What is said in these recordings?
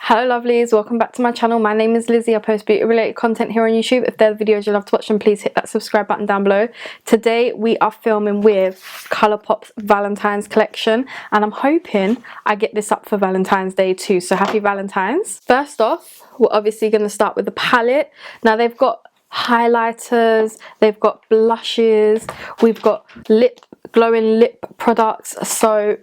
Hello lovelies, welcome back to my channel. My name is Lizzie. I post beauty related content here on YouTube. If there are videos you love to watch, then please hit that subscribe button down below. Today we are filming with Colourpop's Valentine's collection, and I'm hoping I get this up for Valentine's Day too, so happy Valentine's. First off, we're obviously going to start with the palette. Now they've got highlighters, they've got blushes, we've got glowing lip products, so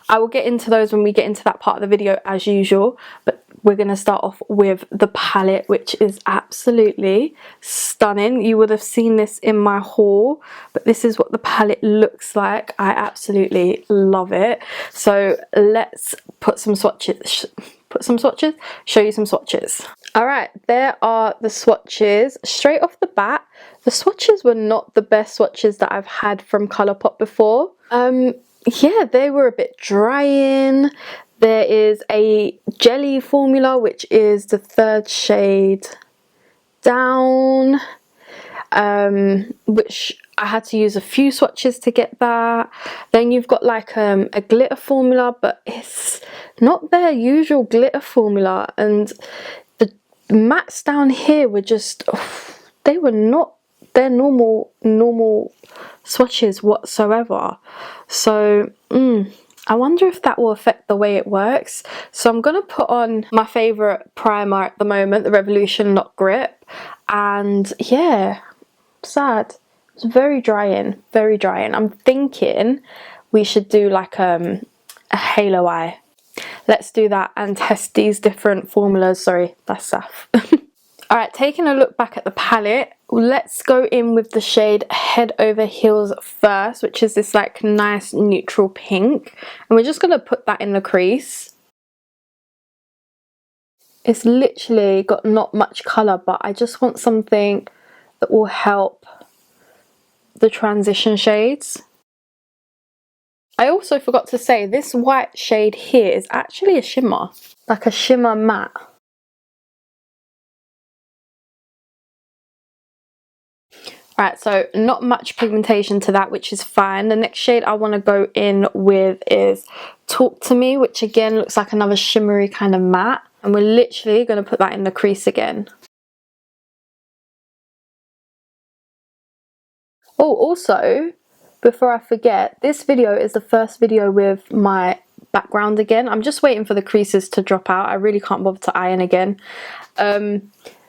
I will get into those when we get into that part of the video as usual, but we're going to start off with the palette, which is absolutely stunning. You would have seen this in my haul, but this is what the palette looks like. I absolutely love it. So let's put some swatches, show you some swatches. Alright, there are the swatches. Straight off the bat, the swatches were not the best swatches that I've had from Colourpop before. Yeah, they were a bit drying. There is a jelly formula, which is the third shade down, which I had to use a few swatches to get that. Then you've got like a glitter formula, but it's not their usual glitter formula, and the mattes down here were just, they were not their normal swatches whatsoever. So I wonder if that will affect the way it works. So I'm gonna put on my favorite primer at the moment, the Revolution Lock Grip, and yeah, sad. It's very drying, very drying. I'm thinking we should do like a halo eye. Let's do that and test these different formulas. Sorry, that's Saf. Alright, taking a look back at the palette, let's go in with the shade Head Over Heels first, which is this like nice neutral pink. And we're just going to put that in the crease. It's literally got not much colour, but I just want something that will help the transition shades. I also forgot to say, this white shade here is actually a shimmer, like a shimmer matte. Right, so not much pigmentation to that, which is fine. The next shade I want to go in with is Talk to Me, which again looks like another shimmery kind of matte. And we're literally going to put that in the crease again. Oh, also, before I forget, this video is the first video with my background again. I'm just waiting for the creases to drop out. I really can't bother to iron again.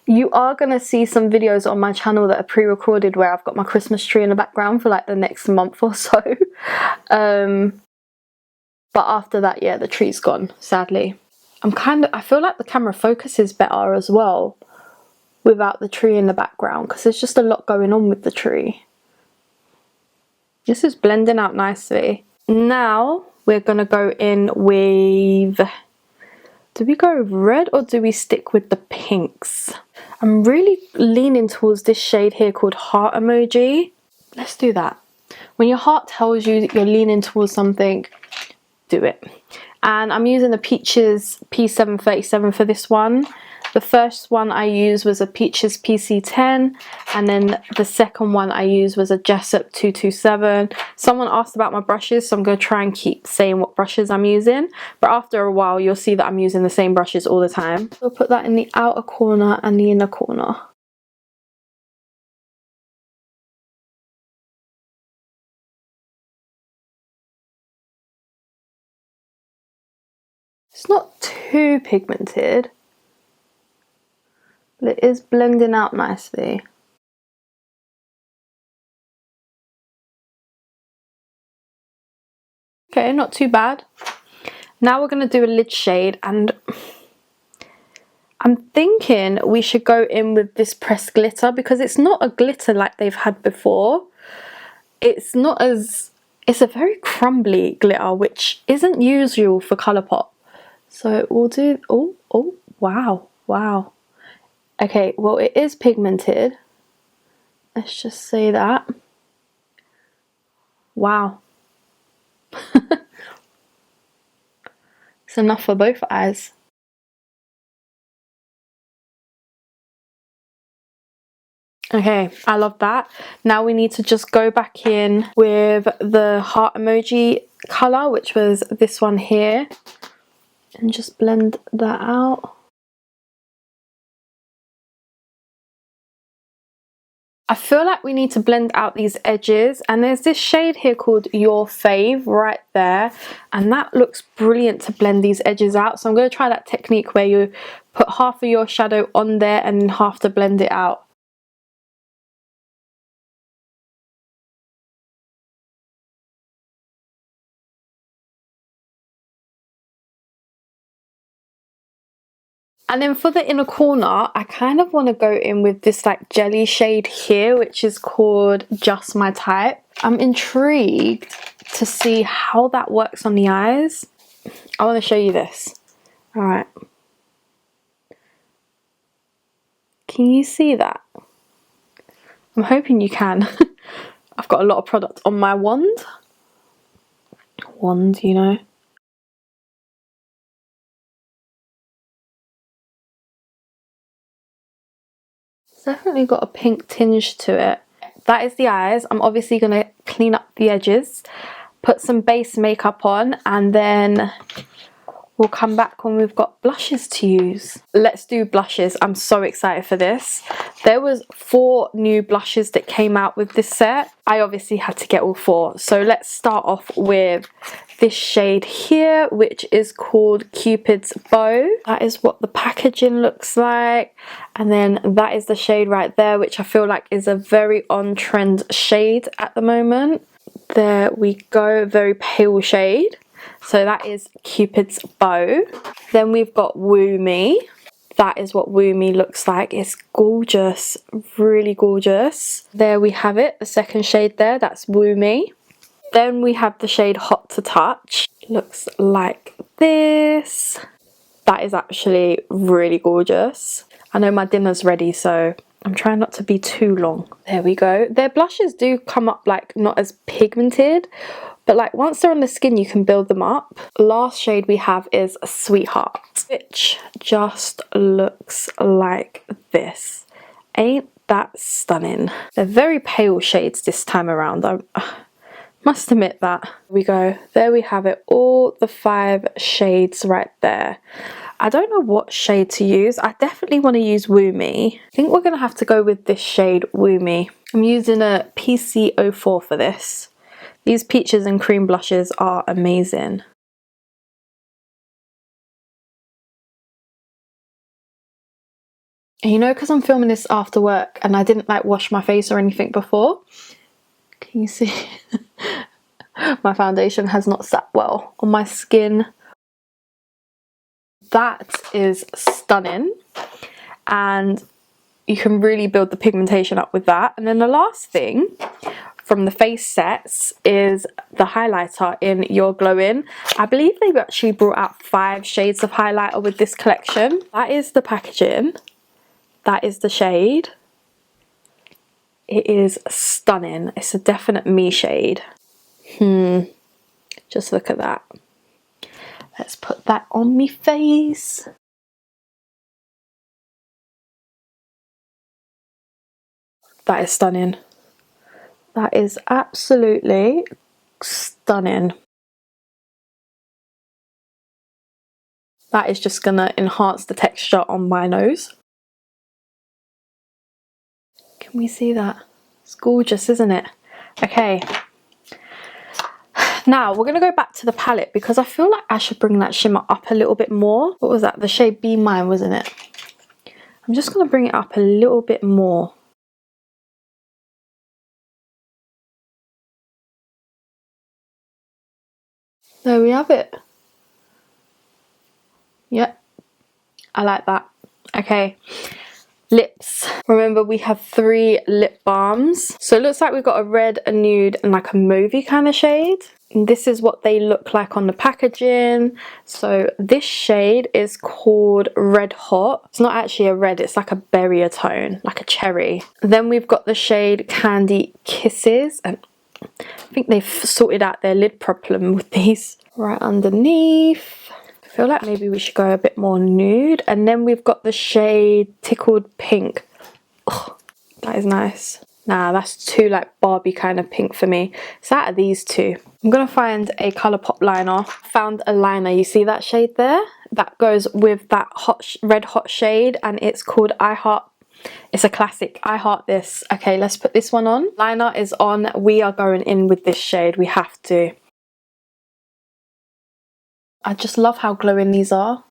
You are going to see some videos on my channel that are pre-recorded where I've got my Christmas tree in the background for like the next month or so. But after that, yeah, the tree's gone, sadly. I feel like the camera focuses better as well without the tree in the background, because there's just a lot going on with the tree. This is blending out nicely. Now we're going to go in with... Do we go red or do we stick with the pinks? I'm really leaning towards this shade here called Heart Emoji. Let's do that. When your heart tells you that you're leaning towards something, do it. And I'm using the Peaches P737 for this one. The first one I used was a Peaches PC10, and then the second one I used was a Jessup 227. Someone asked about my brushes, so I'm going to try and keep saying what brushes I'm using. But after a while, you'll see that I'm using the same brushes all the time. So I'll put that in the outer corner and the inner corner. It's not too pigmented, but it is blending out nicely. Okay, not too bad. Now we're going to do a lid shade, and I'm thinking we should go in with this pressed glitter, because it's not a glitter like they've had before. It's a very crumbly glitter, which isn't usual for Colourpop. So we'll do, oh, wow. Okay, well, it is pigmented. Let's just say that. Wow. It's enough for both eyes. Okay, I love that. Now we need to just go back in with the heart emoji colour, which was this one here. and just blend that out. I feel like we need to blend out these edges, and there's this shade here called Your Fave right there, and that looks brilliant to blend these edges out. So I'm going to try that technique where you put half of your shadow on there and then half to blend it out. And then for the inner corner, I kind of want to go in with this like jelly shade here, which is called Just My Type. I'm intrigued to see how that works on the eyes. I want to show you this. All right. Can you see that? I'm hoping you can. I've got a lot of product on my wand. Wand, you know. It's definitely got a pink tinge to it. That is the eyes. I'm obviously going to clean up the edges, put some base makeup on, and then we'll come back when we've got blushes to use. Let's do blushes. I'm so excited for this. There was 4 new blushes that came out with this set. I obviously had to get all 4. So let's start off with this shade here, which is called Cupid's Bow. That is what the packaging looks like. And then that is the shade right there, which I feel like is a very on-trend shade at the moment. There we go, very pale shade. So that is Cupid's Bow. Then we've got Woo Me. That is what Woo Me looks like. It's gorgeous, really gorgeous. There we have it, the second shade there, that's Woo Me. Then we have the shade Hot to Touch. Looks like this. That is actually really gorgeous. I know my dinner's ready, so I'm trying not to be too long. There we go. Their blushes do come up like not as pigmented, but like once they're on the skin you can build them up. Last shade we have is Sweetheart, which just looks like this. Ain't that stunning? They're very pale shades this time around. I must admit that. There we go. There we have it. All the 5 shades right there. I don't know what shade to use. I definitely want to use Woo Me. I think we're going to have to go with this shade, Woo Me. I'm using a PC04 for this. These peaches and cream blushes are amazing. And you know, because I'm filming this after work and I didn't like wash my face or anything before, can you see? My foundation has not sat well on my skin. That is stunning, and you can really build the pigmentation up with that. And then the last thing from the face sets is the highlighter in Your Glowing. I believe they've actually brought out 5 shades of highlighter with this collection. That is the packaging. That is the shade. It is stunning. It's a definite me shade. Just look at that. Let's put that on me face. That is stunning. That is absolutely stunning. That is just gonna enhance the texture on my nose. Can we see that? It's gorgeous, isn't it? Okay. Now we're going to go back to the palette because I feel like I should bring that shimmer up a little bit more. What was that? The shade Be Mine, wasn't it? I'm just going to bring it up a little bit more. There we have it. Yep. I like that. Okay. Lips. Remember, we have 3 lip balms. So it looks like we've got a red, a nude, and like a mauvey kind of shade. And this is what they look like on the packaging. So this shade is called Red Hot. It's not actually a red, it's like a berry tone, like a cherry. Then we've got the shade Candy Kisses, and I think they've sorted out their lid problem with these. Right underneath. I feel like maybe we should go a bit more nude. And then we've got the shade Tickled Pink. Oh, that is nice. Nah, that's too like Barbie kind of pink for me. It's out of these 2. I'm going to find a Colourpop liner. Found a liner. You see that shade there? that goes with that red hot shade, and it's called I Heart. It's a classic. I heart this. Okay, let's put this one on. Liner is on. We are going in with this shade. We have to. I just love how glowing these are.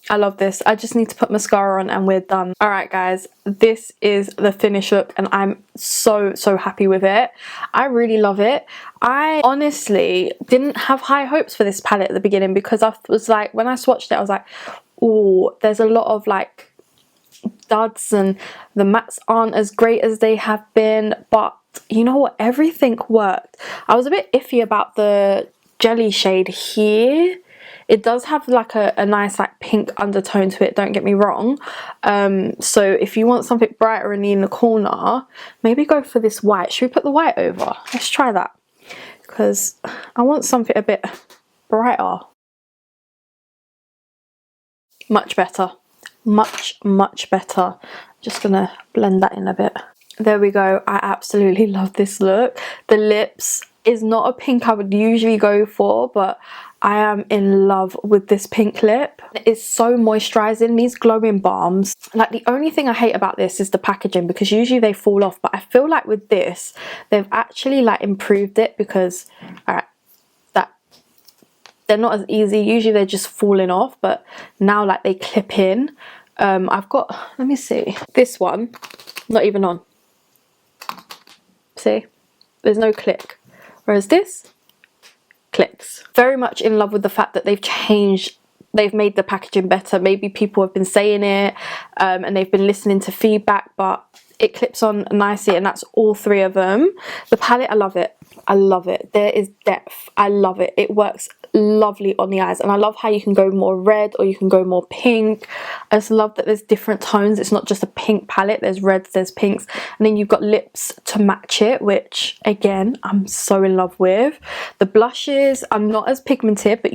I love this. I just need to put mascara on and we're done. Alright guys, this is the finished look and I'm so happy with it. I really love it. I honestly didn't have high hopes for this palette at the beginning because I was like, when I swatched it I was like, oh, there's a lot of like duds and the mattes aren't as great as they have been, but you know what, everything worked. I was a bit iffy about the jelly shade here. It does have like a nice like pink undertone to it, don't get me wrong. So if you want something brighter and in the corner, maybe go for this white. Should we put the white over? Let's try that because I want something a bit brighter. Much better. Much better. Just gonna blend that in a bit. There we go. I absolutely love this look. The lips is not a pink I would usually go for, but I am in love with this pink lip. It's so moisturizing. These glowing balms, like the only thing I hate about this is the packaging because usually they fall off, but I feel like with this they've actually like improved it because they're not as easy. Usually they're just falling off, but now like they clip in. I've got, let me see, this one, not even on. See, there's no click, whereas this clicks. Very much in love with the fact that they've changed, they've made the packaging better. Maybe people have been saying it and they've been listening to feedback, but it clips on nicely, and that's all three of them. The palette, I love it. I love it. There is depth. I love it. It works lovely on the eyes, and I love how you can go more red or you can go more pink. I just love that there's different tones. It's not just a pink palette. There's reds, there's pinks, and then you've got lips to match it, which again I'm so in love with. The blushes, I'm not as pigmented, but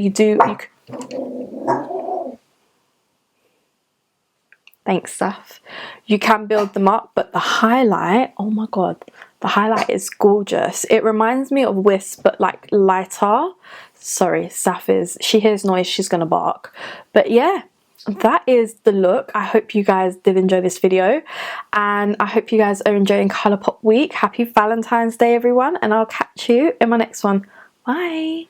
thanks, Saf. You can build them up, but the highlight, oh my god, the highlight is gorgeous. It reminds me of Wisp, but like lighter. Sorry, Saf she hears noise, she's gonna bark. But yeah, that is the look. I hope you guys did enjoy this video, and I hope you guys are enjoying Colourpop week. Happy Valentine's Day, everyone, and I'll catch you in my next one. Bye.